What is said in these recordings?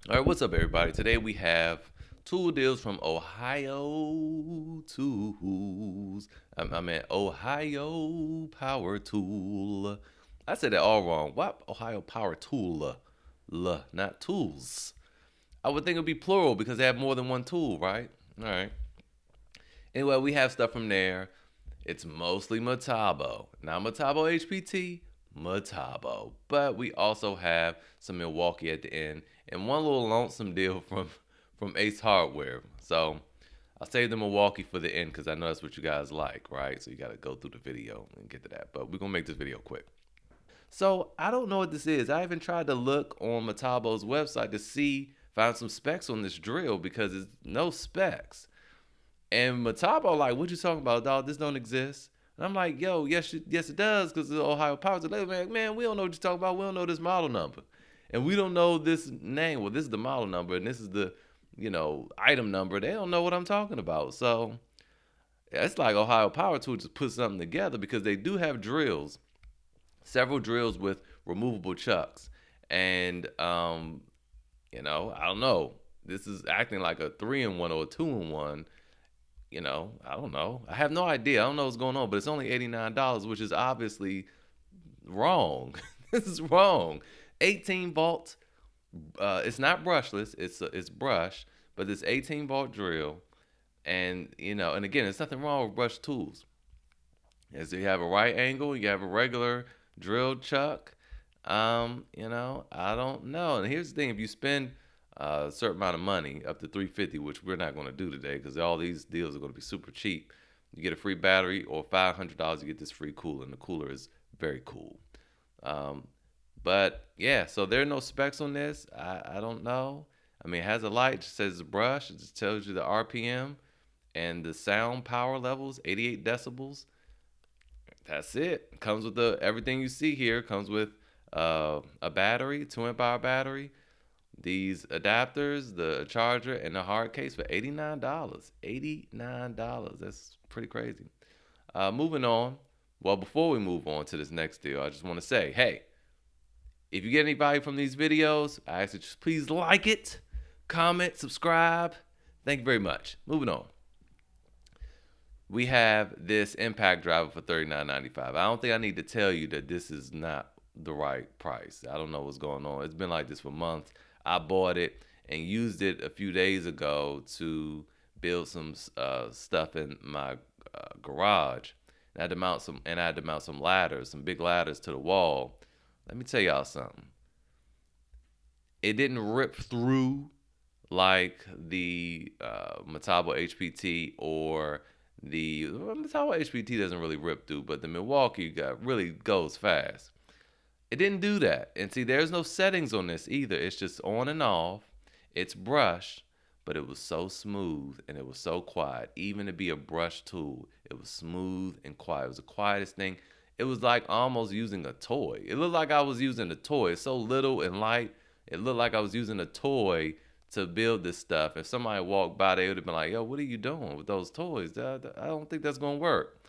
All right, what's up, everybody? Today we have tool deals from Ohio Tools. I meant Ohio Power Tool. I said that all wrong. What? Ohio Power Tool. Not tools. I would think it would be plural because they have more than one tool, right? All right. Anyway, we have stuff from there. It's mostly Metabo. Not Metabo HPT, Metabo. But we also have some Milwaukee at the end and one little lonesome deal from Ace Hardware. So I'll save the Milwaukee for the end because I know that's what you guys like, right? So you got to go through the video and get to that. But we're going to make this video quick. So I don't know what this is. I even tried to look on Metabo's website to find some specs on this drill because there's no specs. And Metabo like, what you talking about, dog? This don't exist. And I'm like, yo, yes, it does, because the Ohio Power. Man, we don't know what you're talking about. We don't know this model number, and we don't know this name. Well, this is the model number, and this is the, item number. They don't know what I'm talking about. So yeah, it's like Ohio Power Tool just put something together because they do have drills, several drills with removable chucks, and I don't know. This is acting like a 3-in-1 or a 2-in-1. I don't know. I have no idea. I don't know what's going on, but it's only $89, which is obviously wrong. This is wrong. 18 volt. It's not brushless. It's brush, but this 18 volt drill, and and again, there's nothing wrong with brush tools. As you have a right angle, you have a regular drill chuck. I don't know. And here's the thing: if you spend a certain amount of money, up to 350, which we're not going to do today, because all these deals are going to be super cheap. You get a free battery, or $500, you get this free cooler, and the cooler is very cool. Um, but yeah, so there are no specs on this. I don't know. I mean, it has a light, it just says brush, it just tells you the RPM and the sound power levels, 88 decibels. That's it. Comes with the everything you see here. Comes with a battery, 2 amp hour battery, these adapters, the charger, and the hard case for $89. $89. That's pretty crazy. Moving on. Well, before we move on to this next deal, I just want to say, hey, if you get any value from these videos, I ask that you please like it, comment, subscribe. Thank you very much. Moving on. We have this impact driver for $39.95. I don't think I need to tell you that this is not the right price. I don't know what's going on. It's been like this for months. I bought it and used it a few days ago to build some stuff in my garage. And I had to mount some ladders, some big ladders to the wall. Let me tell y'all something. It didn't rip through like the Metabo HPT, or the Metabo HPT doesn't really rip through, but the Milwaukee really goes fast. It didn't do that. And see, there's no settings on this either. It's just on and off. It's brush, but it was so smooth and it was so quiet. Even to be a brush tool, it was smooth and quiet. It was the quietest thing. It was like almost using a toy. It looked like I was using a toy. It's so little and light. It looked like I was using a toy to build this stuff. If somebody walked by, they would have been like, yo, what are you doing with those toys? I don't think that's going to work.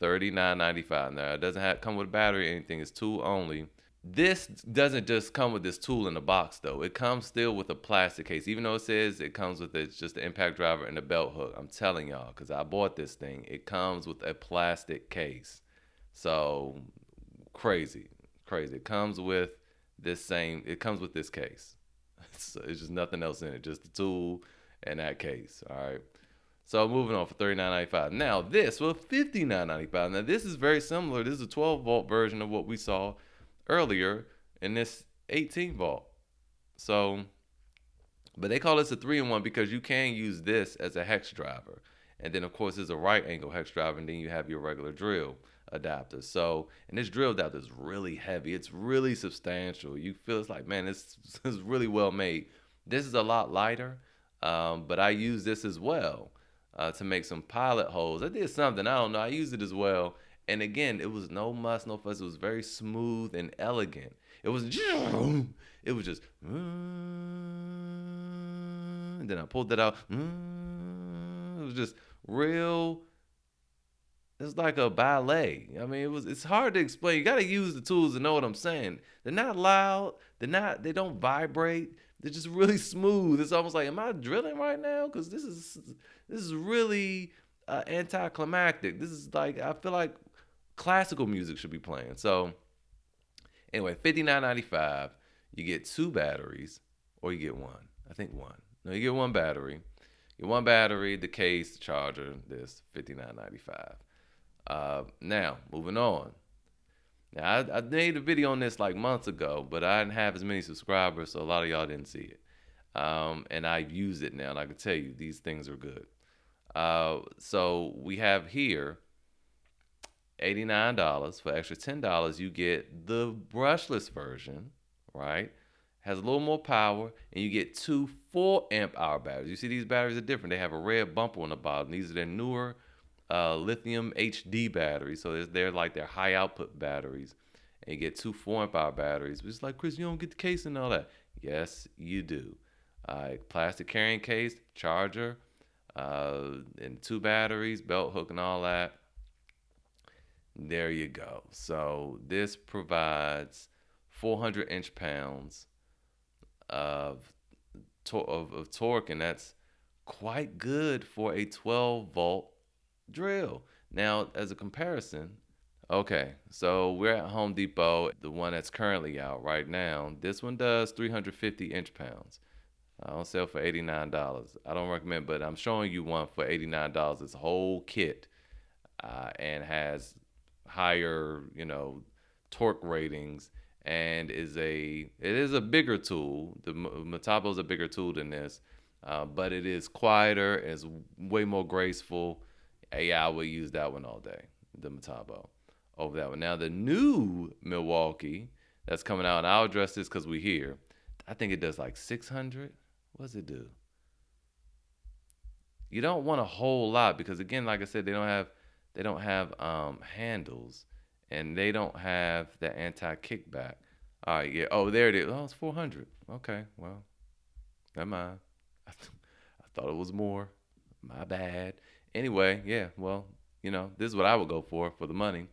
$39.95. Now, it doesn't come with a battery or anything. It's tool only. This doesn't just come with this tool in the box, though. It comes still with a plastic case. Even though it says it comes with it's just the impact driver and the belt hook. I'm telling y'all, because I bought this thing. It comes with a plastic case. So, crazy. Crazy. It comes with this case. It's just nothing else in it. Just the tool and that case. All right. So moving on for $39.95. Now this for $59.95. Now this is very similar. This is a 12 volt version of what we saw earlier in this 18 volt. So, but they call this a 3-in-1 because you can use this as a hex driver, and then of course there's a right angle hex driver, and then you have your regular drill adapter. So, and this drill adapter is really heavy. It's really substantial. You feel it's like, man, this is really well made. This is a lot lighter, but I use this as well to make some pilot holes. I did something, I don't know. I used it as well. And again, it was no muss, no fuss. It was very smooth and elegant. It was it was just and then I pulled it out. It was just real. It's like a ballet. I mean, it's hard to explain. You got to use the tools to know what I'm saying. They're not loud. They don't vibrate. They're just really smooth. It's almost like, am I drilling right now? Because this is really anticlimactic. This is like, I feel like classical music should be playing. So anyway, 59.95. You get two batteries, or you get one. I think one. No, you get one battery. You get one battery, the case, the charger. This 59.95. Now moving on. Now I made a video on this like months ago, but I didn't have as many subscribers, so a lot of y'all didn't see it. And I've used it now, and I can tell you these things are good. So we have here $89 for extra $10. You get the brushless version, right? Has a little more power, and you get two 4 amp hour batteries. You see, these batteries are different. They have a red bumper on the bottom. These are their newer lithium HD batteries. So they're like their high output batteries. And you get two 4 amp hour batteries. It's like, Chris, you don't get the case and all that. Yes, you do. Plastic carrying case, charger, and two batteries, belt hook, and all that. There you go. So this provides 400 inch-pounds of, of torque, and that's quite good for a 12-volt drill. Now, as a comparison, okay, so we're at Home Depot, the one that's currently out right now. This one does 350 inch-pounds. I don't sell for $89. I don't recommend, but I'm showing you one for $89. It's a whole kit, and has higher, torque ratings, and it is a bigger tool. The Metabo is a bigger tool than this, but it is quieter, it's way more graceful. Yeah, I would use that one all day, the Metabo, over that one. Now the new Milwaukee that's coming out, and I'll address this because we're here. I think it does like 600. What does it do? You don't want a whole lot because, again, like I said, they don't have handles, and they don't have the anti kickback. All right, yeah. Oh, there it is. Oh, it's 400. Okay, well, never mind. I thought it was more. My bad. Anyway, yeah. Well, this is what I would go for the money.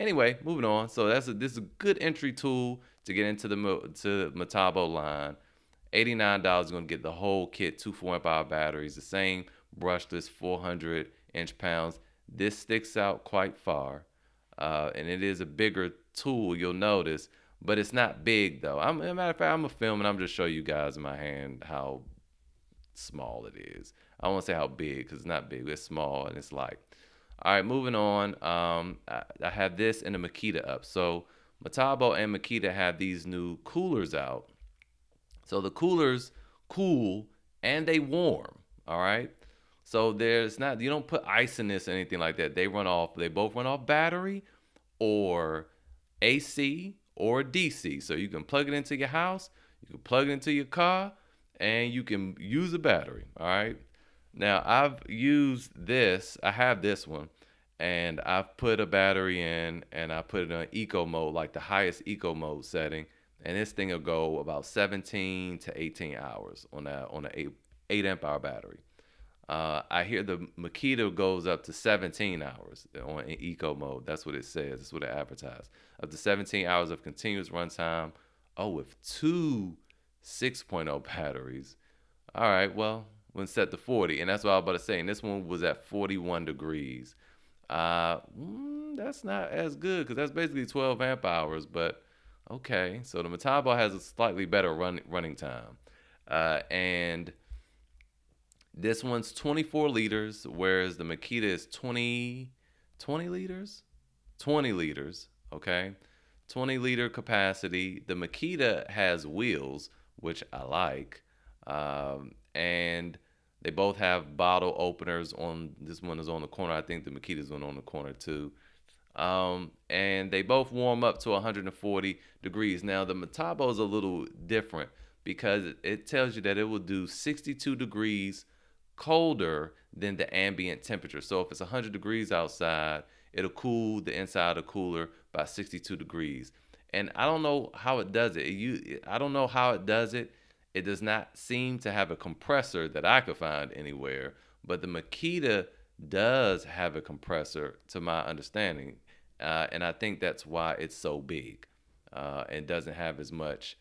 Anyway, moving on. So this is a good entry tool to get into the Metabo line. $89 is going to get the whole kit, two 4 amp hour batteries, the same brushless 400 inch-pounds. This sticks out quite far, and it is a bigger tool, you'll notice, but it's not big though. As a matter of fact, I'm gonna film and I'm just show you guys in my hand how small it is. I don't want to say how big because it's not big. It's small and it's light. All right, moving on. I have this and the Makita up. So Metabo and Makita have these new coolers out. So the coolers cool and they warm. All right. So you don't put ice in this or anything like that. They both run off battery or AC or DC. So you can plug it into your house, you can plug it into your car, and you can use a battery. All right. Now I have this one, and I've put a battery in, and I put it in eco mode, like the highest eco mode setting, and this thing will go about 17 to 18 hours on an 8 amp hour battery. I hear the Makita goes up to 17 hours on eco mode. That's what it says. That's what it advertised. Up to 17 hours of continuous runtime. Oh, with two 6.0 batteries. All right, well, when set to 40, and that's what I was about to say. And this one was at 41 degrees. That's not as good because that's basically 12 amp hours. But okay, so the Metabo has a slightly better running time, and this one's 24 liters, whereas the Makita is 20 liters? 20 liters, okay? 20-liter capacity. The Makita has wheels, which I like. And they both have bottle openers on. This one is on the corner. I think the Makita's one on the corner too. And they both warm up to 140 degrees. Now, the Metabo is a little different because it tells you that it will do 62 degrees colder than the ambient temperature. So if it's 100 degrees outside, it'll cool the inside of the cooler by 62 degrees. And I don't know how it does it. I don't know how it does it. It does not seem to have a compressor that I could find anywhere, but the Makita does have a compressor, to my understanding, and I think that's why it's so big and doesn't have as much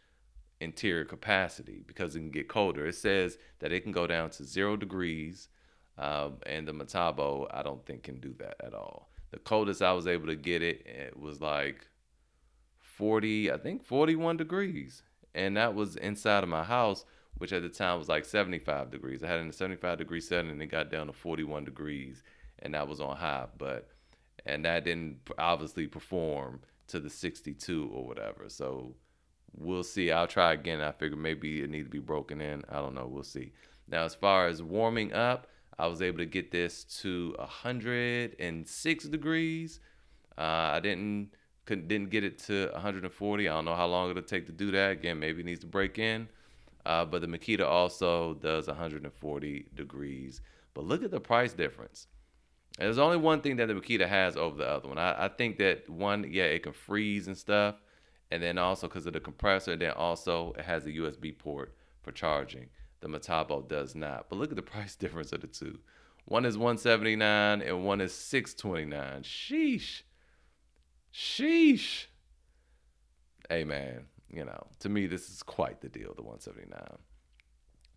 interior capacity because it can get colder. It says that it can go down to 0 degrees, and the Metabo I don't think can do that at all. The coldest I was able to get it was like 40, I think 41 degrees, and that was inside of my house, which at the time was like 75 degrees. I had it in a 75-degree setting, and it got down to 41 degrees, and that was on high, and that didn't obviously perform to the 62 or whatever. So we'll see. I'll try again. I figure maybe it needs to be broken in. I don't know. We'll see. Now, as far as warming up, I was able to get this to 106 degrees. I didn't get it to 140. I don't know how long it'll take to do that. Again, maybe it needs to break in. But the Makita also does 140 degrees. But look at the price difference. And there's only one thing that the Makita has over the other one. I think that one, yeah, it can freeze and stuff. And then also because of the compressor, then also it has a USB port for charging. The Metabo does not. But look at the price difference of the two. One is 179 and one is 629. Sheesh. Sheesh. Hey man, to me this is quite the deal, the 179.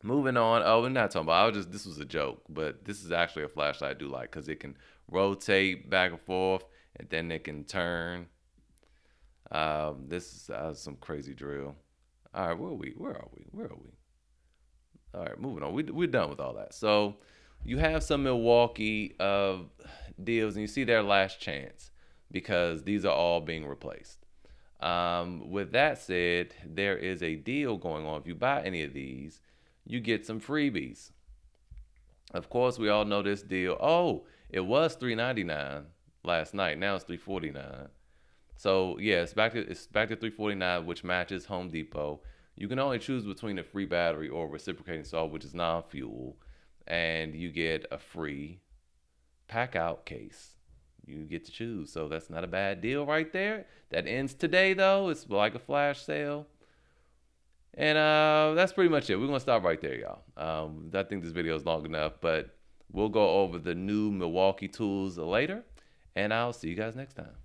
Moving on. Oh, we're not talking about. This was a joke, but this is actually a flashlight I do like because it can rotate back and forth, and then it can turn. This is some crazy drill. All right, where are we? Where are we? Where are we? All right, moving on. We're done with all that. So you have some Milwaukee deals, and you see their last chance because these are all being replaced. With that said, there is a deal going on. If you buy any of these, you get some freebies. Of course, we all know this deal. Oh, it was $399 last night. Now it's $349. So yeah, it's back to $349, which matches Home Depot. You can only choose between a free battery or reciprocating salt, which is non-fuel, and you get a free pack out case. You get to choose. So that's not a bad deal right there. That ends today though. It's like a flash sale. And that's pretty much it. We're gonna stop right there, y'all. I think this video is long enough, but we'll go over the new Milwaukee tools later, and I'll see you guys next time.